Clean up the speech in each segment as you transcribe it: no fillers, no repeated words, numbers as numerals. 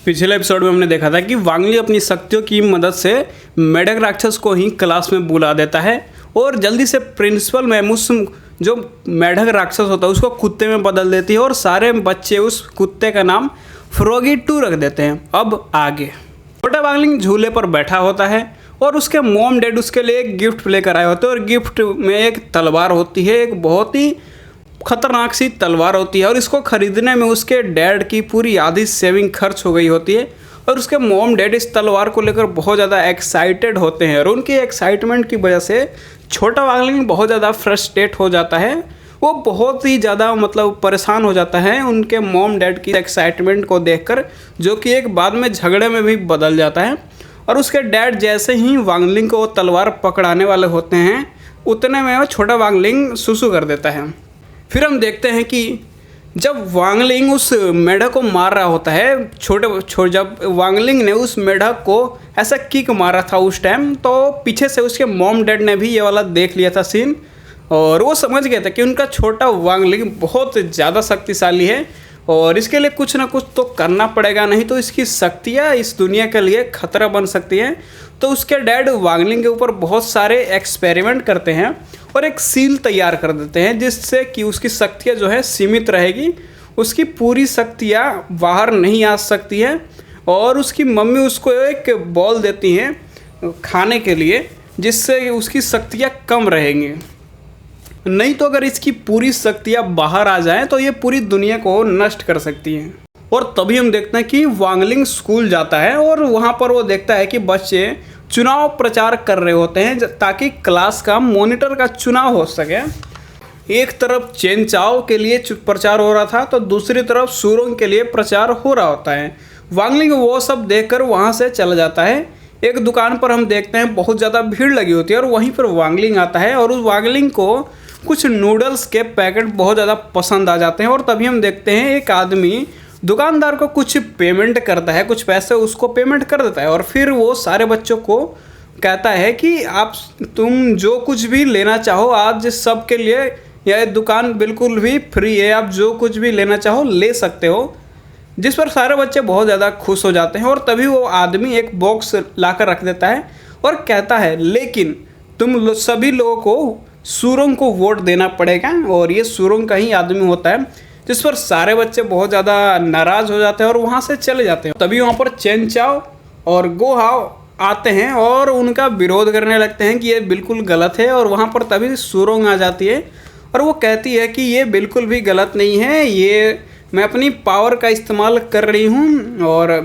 पिछले एपिसोड में हमने देखा था कि वांगली अपनी शक्तियों की मदद से मेढक राक्षस को ही क्लास में बुला देता है और जल्दी से प्रिंसिपल मैम उस जो मेढक राक्षस होता है उसको कुत्ते में बदल देती है और सारे बच्चे उस कुत्ते का नाम फ्रॉगी 2 रख देते हैं। अब आगे छोटा वांगलिंग झूले पर बैठा होता है और उसके मॉम डैड उसके लिए एक गिफ्ट लेकर आए होते हैं और गिफ्ट में एक तलवार होती है, एक बहुत ही खतरनाक सी तलवार होती है और इसको ख़रीदने में उसके डैड की पूरी आधी सेविंग खर्च हो गई होती है और उसके मॉम डैड इस तलवार को लेकर बहुत ज़्यादा एक्साइटेड होते हैं और उनकी एक्साइटमेंट की वजह से छोटा वांगलिंग बहुत ज़्यादा फ्रस्ट्रेट हो जाता है। वो बहुत ही ज़्यादा परेशान हो जाता है उनके मॉम डैड की एक्साइटमेंट को देखकर, जो कि एक बाद में झगड़े में भी बदल जाता है। और उसके डैड जैसे ही वांगलिंग को तलवार पकड़ाने वाले होते हैं उतने में वो छोटा वांगलिंग सुसु कर देता है। फिर हम देखते हैं कि जब वांगलिंग उस मेढक को मार रहा होता है, जब वांगलिंग ने उस मेढक को ऐसा किक मारा था उस टाइम, तो पीछे से उसके मॉम डैड ने भी ये वाला देख लिया था सीन और वो समझ गया था कि उनका छोटा वांगलिंग बहुत ज़्यादा शक्तिशाली है और इसके लिए कुछ ना कुछ तो करना पड़ेगा, नहीं तो इसकी शक्तियाँ इस दुनिया के लिए खतरा बन सकती हैं। तो उसके डैड वांगलिंग के ऊपर बहुत सारे एक्सपेरिमेंट करते हैं और एक सील तैयार कर देते हैं जिससे कि उसकी शक्तियाँ जो है सीमित रहेगी, उसकी पूरी शक्तियाँ बाहर नहीं आ सकती है। और उसकी मम्मी उसको एक बॉल देती हैं खाने के लिए जिससे उसकी शक्तियाँ कम रहेंगी, नहीं तो अगर इसकी पूरी शक्तियाँ बाहर आ जाएं तो ये पूरी दुनिया को नष्ट कर सकती हैं। और तभी हम देखते हैं कि वांगलिंग स्कूल जाता है और वहाँ पर वो देखता है कि बच्चे चुनाव प्रचार कर रहे होते हैं ताकि क्लास का मॉनिटर का चुनाव हो सके। एक तरफ चेन चाओ के लिए प्रचार हो रहा था तो दूसरी तरफ सुरोंग के लिए प्रचार हो रहा होता है। वांगलिंग वो सब देखकर वहाँ से चला जाता है। एक दुकान पर हम देखते हैं बहुत ज़्यादा भीड़ लगी होती है और वहीं पर वांगलिंग आता है और उस वांगलिंग को कुछ नूडल्स के पैकेट बहुत ज़्यादा पसंद आ जाते हैं और तभी हम देखते हैं एक आदमी दुकानदार को कुछ पेमेंट करता है, कुछ पैसे उसको पेमेंट कर देता है और फिर वो सारे बच्चों को कहता है कि तुम जो कुछ भी लेना चाहो आज सब के लिए यह दुकान बिल्कुल भी फ्री है, आप जो कुछ भी लेना चाहो ले सकते हो। जिस पर सारे बच्चे बहुत ज़्यादा खुश हो जाते हैं और तभी वो आदमी एक बॉक्स लाकर रख देता है और कहता है लेकिन तुम सभी लोगों को सुरोंग को वोट देना पड़ेगा। और ये सुरोंग का ही आदमी होता है, जिस पर सारे बच्चे बहुत ज़्यादा नाराज़ हो जाते हैं और वहाँ से चले जाते हैं। तभी वहाँ पर चेन चाओ और गो हाओ आते हैं और उनका विरोध करने लगते हैं कि ये बिल्कुल गलत है। और वहाँ पर तभी सुरोंग आ जाती है और वो कहती है कि ये बिल्कुल भी गलत नहीं है, ये मैं अपनी पावर का इस्तेमाल कर रही हूँ और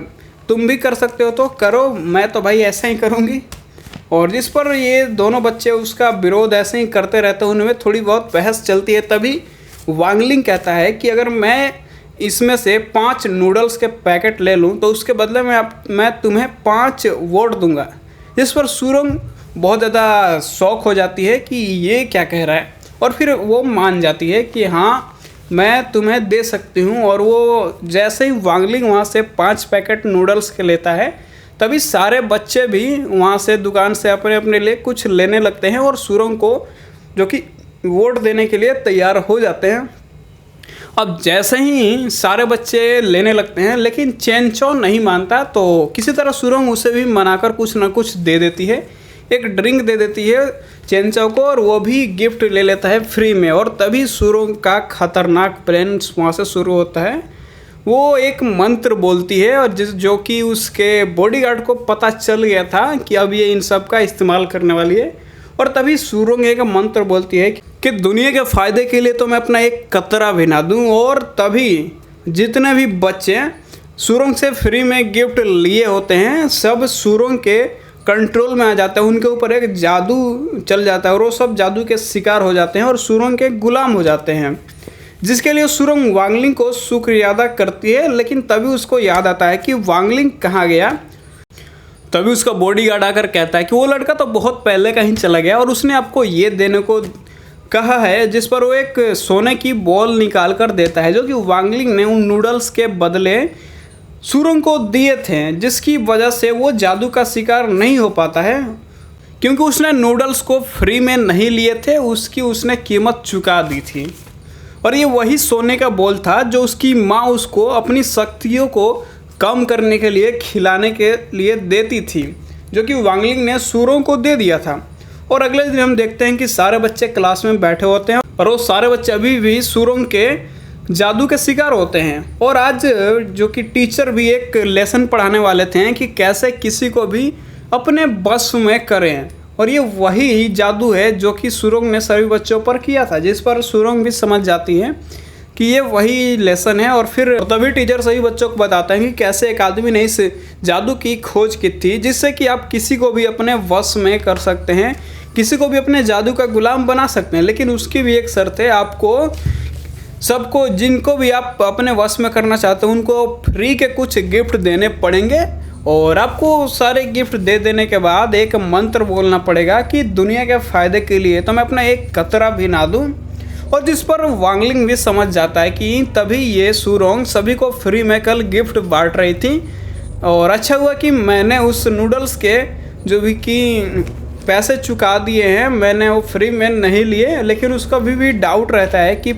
तुम भी कर सकते हो तो करो, मैं तो भाई ऐसा ही करूँगी। और जिस पर ये दोनों बच्चे उसका विरोध ऐसे ही करते रहते हैं, उनमें थोड़ी बहुत बहस चलती है। तभी वांगलिंग कहता है कि अगर मैं इसमें से 5 नूडल्स के पैकेट ले लूं तो उसके बदले में मैं तुम्हें 5 वोट दूंगा। जिस पर सुरोंग बहुत ज़्यादा शौक हो जाती है कि ये क्या कह रहा है और फिर वो मान जाती है कि हाँ मैं तुम्हें दे सकती हूँ। और वो जैसे ही वांगलिंग वहाँ से 5 पैकेट नूडल्स के लेता है तभी सारे बच्चे भी वहाँ से दुकान से अपने अपने लिए कुछ लेने लगते हैं और सुरोंग को जो कि वोट देने के लिए तैयार हो जाते हैं। अब जैसे ही सारे बच्चे लेने लगते हैं लेकिन चेन चाओ नहीं मानता तो किसी तरह सुरोंग उसे भी मनाकर कुछ ना कुछ दे देती है, एक ड्रिंक दे देती है चेन चाओ को और वो भी गिफ्ट ले लेता है फ्री में। और तभी सुरोंग का खतरनाक प्लान वहाँ से शुरू होता है। वो एक मंत्र बोलती है और जो कि उसके बॉडीगार्ड को पता चल गया था कि अब ये इन सब का इस्तेमाल करने वाली है। और तभी सुरोंग एक मंत्र बोलती है कि दुनिया के फ़ायदे के लिए तो मैं अपना एक कतरा भी ना दूँ। और तभी जितने भी बच्चे सुरोंग से फ्री में गिफ्ट लिए होते हैं सब सुरोंग के कंट्रोल में आ जाते हैं, उनके ऊपर एक जादू चल जाता है और वो सब जादू के शिकार हो जाते हैं और सुरोंग के गुलाम हो जाते हैं। जिसके लिए सुरोंग वांगलिंग को शुक्रिया अदा करती है, लेकिन तभी उसको याद आता है कि वांगलिंग कहाँ गया। तभी उसका बॉडीगार्ड आकर कहता है कि वो लड़का तो बहुत पहले का ही चला गया और उसने आपको ये देने को कहा है। जिस पर वो एक सोने की बॉल निकाल कर देता है जो कि वांगलिंग ने उन नूडल्स के बदले सुरोंग को दिए थे, जिसकी वजह से वो जादू का शिकार नहीं हो पाता है क्योंकि उसने नूडल्स को फ्री में नहीं लिए थे, उसकी उसने कीमत चुका दी थी। और ये वही सोने का बॉल था जो उसकी माँ उसको अपनी शक्तियों को कम करने के लिए खिलाने के लिए देती थी, जो कि वांगलिंग ने सूरों को दे दिया था। और अगले दिन हम देखते हैं कि सारे बच्चे क्लास में बैठे होते हैं और वो सारे बच्चे अभी भी सूरों के जादू के शिकार होते हैं। और आज जो कि टीचर भी एक लेसन पढ़ाने वाले थे कि कैसे किसी को भी अपने बस में करें, और ये वही जादू है जो कि सुरोंग ने सभी बच्चों पर किया था, जिस पर सुरोंग भी समझ जाती है कि ये वही लेसन है। और फिर तभी टीचर सभी बच्चों को बताते हैं कि कैसे एक आदमी ने इस जादू की खोज की थी, जिससे कि आप किसी को भी अपने वश में कर सकते हैं, किसी को भी अपने जादू का गुलाम बना सकते हैं। लेकिन उसकी भी एक शर्त है, आपको सबको जिनको भी आप अपने वश में करना चाहते हो उनको फ्री के कुछ गिफ्ट देने पड़ेंगे। और आपको सारे गिफ्ट दे देने के बाद एक मंत्र बोलना पड़ेगा कि दुनिया के फ़ायदे के लिए तो मैं अपना एक कतरा भी ना दूँ। और जिस पर वांगलिंग भी समझ जाता है कि तभी ये सुरोंग सभी को फ्री में कल गिफ्ट बांट रही थी। और अच्छा हुआ कि मैंने उस नूडल्स के जो भी कि पैसे चुका दिए हैं, मैंने वो फ्री में नहीं लिए। लेकिन उसका भी डाउट रहता है कि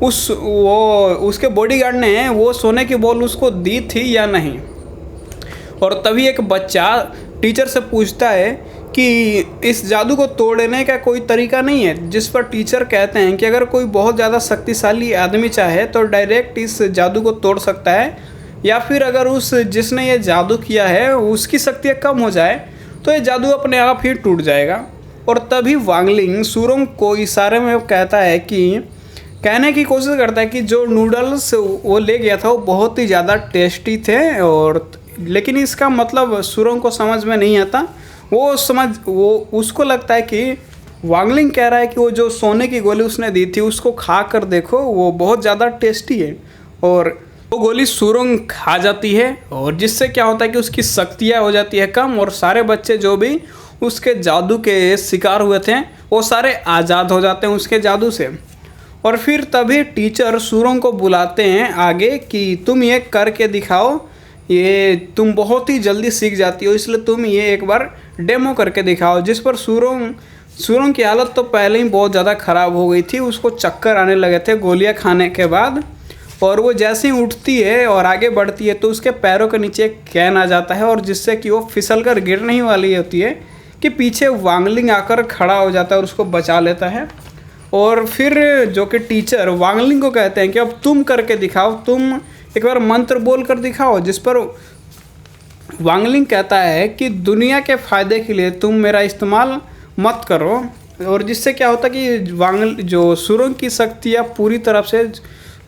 उसके बॉडीगार्ड ने वो सोने की बॉल उसको दी थी या नहीं। और तभी एक बच्चा टीचर से पूछता है कि इस जादू को तोड़ने का कोई तरीका नहीं है, जिस पर टीचर कहते हैं कि अगर कोई बहुत ज़्यादा शक्तिशाली आदमी चाहे तो डायरेक्ट इस जादू को तोड़ सकता है, या फिर अगर जिसने ये जादू किया है उसकी शक्तियाँ कम हो जाए तो ये जादू अपने आप ही टूट जाएगा। और तभी वांगलिंग सुरोंग को इशारे में कहता है कि कहने की कोशिश करता है कि जो नूडल्स वो ले गया था वो बहुत ही ज़्यादा टेस्टी थे। और लेकिन इसका मतलब सुरोंग को समझ में नहीं आता। वो उसको लगता है कि वांगलिंग कह रहा है कि वो जो सोने की गोली उसने दी थी उसको खा कर देखो, वो बहुत ज़्यादा टेस्टी है। और वो गोली सुरोंग खा जाती है, और जिससे क्या होता है कि उसकी शक्तियाँ हो जाती है कम, और सारे बच्चे जो भी उसके जादू के शिकार हुए थे वो सारे आज़ाद हो जाते हैं उसके जादू से। और फिर तभी टीचर सुरोंग को बुलाते हैं आगे कि तुम ये करके दिखाओ, ये तुम बहुत ही जल्दी सीख जाती हो, इसलिए तुम ये एक बार डेमो करके दिखाओ। जिस पर सुरोंग की हालत तो पहले ही बहुत ज़्यादा ख़राब हो गई थी, उसको चक्कर आने लगे थे गोलियां खाने के बाद। और वो जैसे ही उठती है और आगे बढ़ती है तो उसके पैरों के नीचे एक कैन आ जाता है, और जिससे कि वो फिसल कर गिरने ही वाली होती है कि पीछे वांगलिंग आकर खड़ा हो जाता है और उसको बचा लेता है। और फिर जो कि टीचर वांगलिंग को कहते हैं कि अब तुम करके दिखाओ, तुम एक बार मंत्र बोल कर दिखाओ। जिस पर वांगलिंग कहता है कि दुनिया के फ़ायदे के लिए तुम मेरा इस्तेमाल मत करो। और जिससे क्या होता है कि जो सुरोंग की शक्तियाँ पूरी तरफ से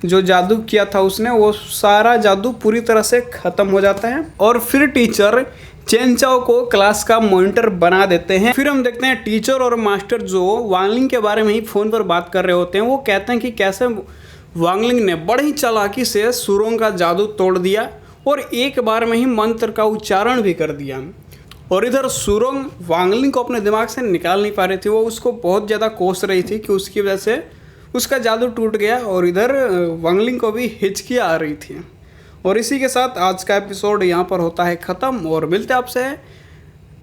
जो जादू किया था उसने, वो सारा जादू पूरी तरह से ख़त्म हो जाता है। और फिर टीचर चेनचाओ को क्लास का मॉनिटर बना देते हैं। फिर हम देखते हैं टीचर और मास्टर जो वांगलिंग के बारे में ही फ़ोन पर बात कर रहे होते हैं, वो कहते हैं कि कैसे वांगलिंग ने बड़ी चालाकी से सुरोंग का जादू तोड़ दिया और एक बार में ही मंत्र का उच्चारण भी कर दिया। और इधर सुरोंग वांगलिंग को अपने दिमाग से निकाल नहीं पा रही थी, वो उसको बहुत ज़्यादा कोस रही थी कि उसकी वजह से उसका जादू टूट गया। और इधर वांगलिंग को भी हिचकियाँ आ रही थी। और इसी के साथ आज का एपिसोड यहाँ पर होता है ख़त्म, और मिलते हैं आपसे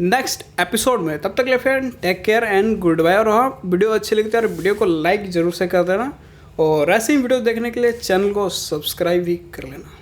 नेक्स्ट एपिसोड में। तब तक ले friend, take care and good bye. और हाँ, वीडियो अच्छी लगती है और वीडियो को लाइक ज़रूर से कर देना, और ऐसे ही वीडियो देखने के लिए चैनल को सब्सक्राइब भी कर लेना।